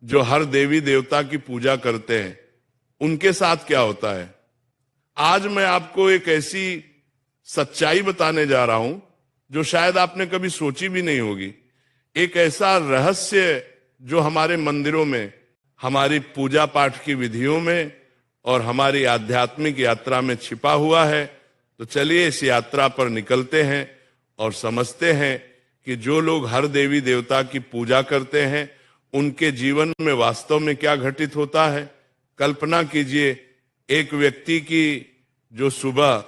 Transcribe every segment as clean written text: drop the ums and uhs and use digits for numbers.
जो हर देवी देवता की पूजा करते हैं, उनके साथ क्या होता है। आज मैं आपको एक ऐसी सच्चाई बताने जा रहा हूं जो शायद आपने कभी सोची भी नहीं होगी। एक ऐसा रहस्य जो हमारे मंदिरों में, हमारी पूजा पाठ की विधियों में और हमारी आध्यात्मिक यात्रा में छिपा हुआ है। तो चलिए इस यात्रा पर निकलते हैं और समझते हैं कि जो लोग हर देवी देवता की पूजा करते हैं उनके जीवन में वास्तव में क्या घटित होता है। कल्पना कीजिए एक व्यक्ति की जो सुबह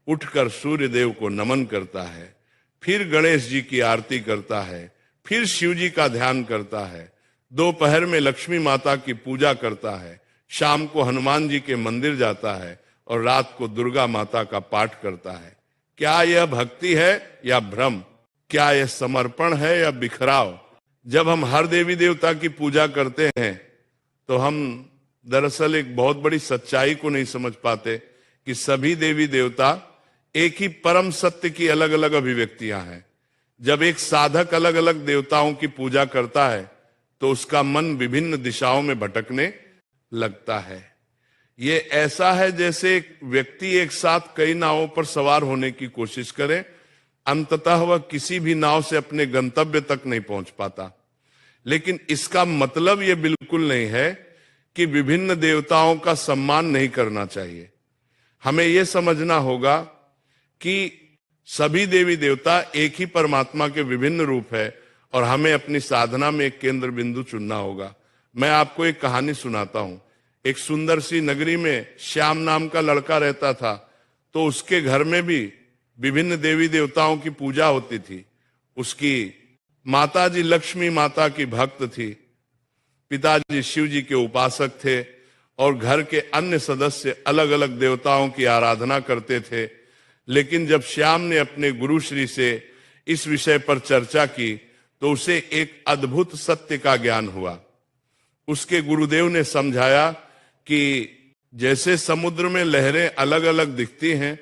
उठकर सूर्य देव को नमन करता है, फिर गणेश जी की आरती करता है, फिर शिव जी का ध्यान करता है, दोपहर में लक्ष्मी माता की पूजा करता है, शाम को हनुमान जी के मंदिर जाता है और रात को दुर्गा माता का पाठ करता है। क्या यह भक्ति है या भ्रम? क्या यह समर्पण है या बिखराव? जब हम हर देवी देवता की पूजा करते हैं तो हम दरअसल एक बहुत बड़ी सच्चाई को नहीं समझ पाते कि सभी देवी देवता एक ही परम सत्य की अलग अलग अभिव्यक्तियां हैं। जब एक साधक अलग अलग देवताओं की पूजा करता है तो उसका मन विभिन्न दिशाओं में भटकने लगता है। ये ऐसा है जैसे एक व्यक्ति एक साथ कई नावों पर सवार होने की कोशिश करे, अंततः वह किसी भी नाव से अपने गंतव्य तक नहीं पहुंच पाता। लेकिन इसका मतलब यह बिल्कुल नहीं है कि विभिन्न देवताओं का सम्मान नहीं करना चाहिए। हमें यह समझना होगा कि सभी देवी देवता एक ही परमात्मा के विभिन्न रूप है और हमें अपनी साधना में एक केंद्र बिंदु चुनना होगा। मैं आपको एक कहानी सुनाता हूं। एक सुंदर सी नगरी में श्याम नाम का लड़का रहता था। तो उसके घर में भी विभिन्न देवी देवताओं की पूजा होती थी। उसकी माताजी लक्ष्मी माता की भक्त थी, पिताजी शिव जी के उपासक थे और घर के अन्य सदस्य अलग अलग देवताओं की आराधना करते थे। लेकिन जब श्याम ने अपने गुरुश्री से इस विषय पर चर्चा की तो उसे एक अद्भुत सत्य का ज्ञान हुआ। उसके गुरुदेव ने समझाया कि जैसे समुद्र में लहरें अलग अलग दिखती हैं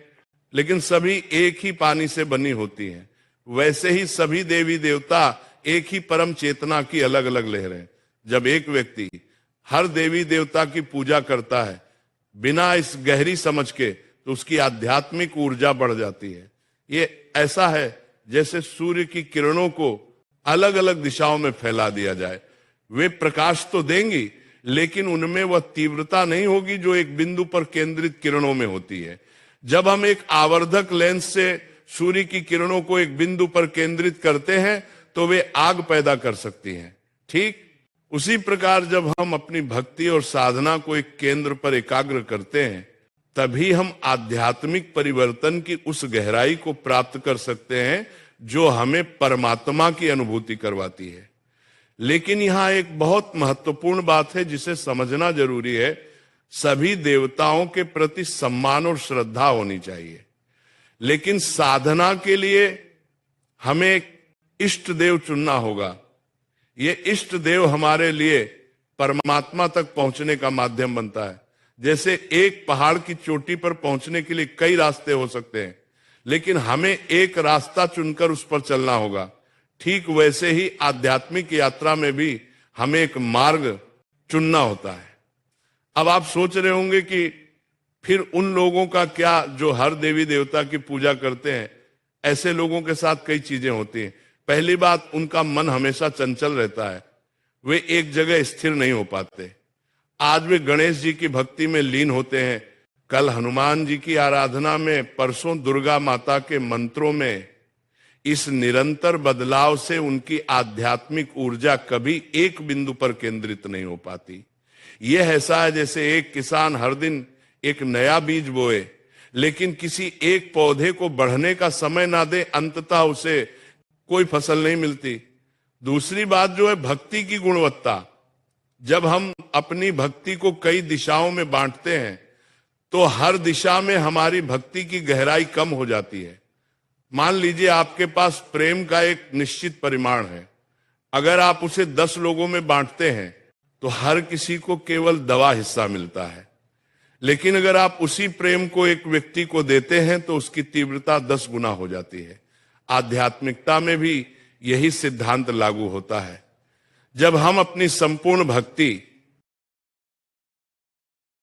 लेकिन सभी एक ही पानी से बनी होती हैं, वैसे ही सभी देवी देवता एक ही परम चेतना की अलग अलग लहरें। जब एक व्यक्ति हर देवी देवता की पूजा करता है बिना इस गहरी समझ के, तो उसकी आध्यात्मिक ऊर्जा बढ़ जाती है। ये ऐसा है जैसे सूर्य की किरणों को अलग अलग दिशाओं में फैला दिया जाए। वे प्रकाश तो देंगी लेकिन उनमें वह तीव्रता नहीं होगी जो एक बिंदु पर केंद्रित किरणों में होती है। जब हम एक आवर्धक लेंस से सूर्य की किरणों को एक बिंदु पर केंद्रित करते हैं तो वे आग पैदा कर सकती हैं। ठीक उसी प्रकार जब हम अपनी भक्ति और साधना को एक केंद्र पर एकाग्र करते हैं तभी हम आध्यात्मिक परिवर्तन की उस गहराई को प्राप्त कर सकते हैं जो हमें परमात्मा की अनुभूति करवाती है। लेकिन यहां एक बहुत महत्वपूर्ण बात है जिसे समझना जरूरी है। सभी देवताओं के प्रति सम्मान और श्रद्धा होनी चाहिए, लेकिन साधना के लिए हमें एक इष्ट देव चुनना होगा। ये इष्ट देव हमारे लिए परमात्मा तक पहुंचने का माध्यम बनता है। जैसे एक पहाड़ की चोटी पर पहुंचने के लिए कई रास्ते हो सकते हैं, लेकिन हमें एक रास्ता चुनकर उस पर चलना होगा। ठीक वैसे ही आध्यात्मिक यात्रा में भी हमें एक मार्ग चुनना होता है। अब आप सोच रहे होंगे कि फिर उन लोगों का क्या जो हर देवी देवता की पूजा करते हैं। ऐसे लोगों के साथ कई चीजें होती हैं। पहली बात, उनका मन हमेशा चंचल रहता है, वे एक जगह स्थिर नहीं हो पाते। आज वे गणेश जी की भक्ति में लीन होते हैं, कल हनुमान जी की आराधना में, परसों दुर्गा माता के मंत्रों में। इस निरंतर बदलाव से उनकी आध्यात्मिक ऊर्जा कभी एक बिंदु पर केंद्रित नहीं हो पाती। यह ऐसा है जैसे एक किसान हर दिन एक नया बीज बोए लेकिन किसी एक पौधे को बढ़ने का समय ना दे, अंततः उसे कोई फसल नहीं मिलती। दूसरी बात जो है भक्ति की गुणवत्ता। जब हम अपनी भक्ति को कई दिशाओं में बांटते हैं तो हर दिशा में हमारी भक्ति की गहराई कम हो जाती है। मान लीजिए आपके पास प्रेम का एक निश्चित परिमाण है, अगर आप उसे 10 लोगों में बांटते हैं तो हर किसी को केवल दवा हिस्सा मिलता है। लेकिन अगर आप उसी प्रेम को एक व्यक्ति को देते हैं तो उसकी तीव्रता 10 गुना हो जाती है। आध्यात्मिकता में भी यही सिद्धांत लागू होता है। जब हम अपनी संपूर्ण भक्ति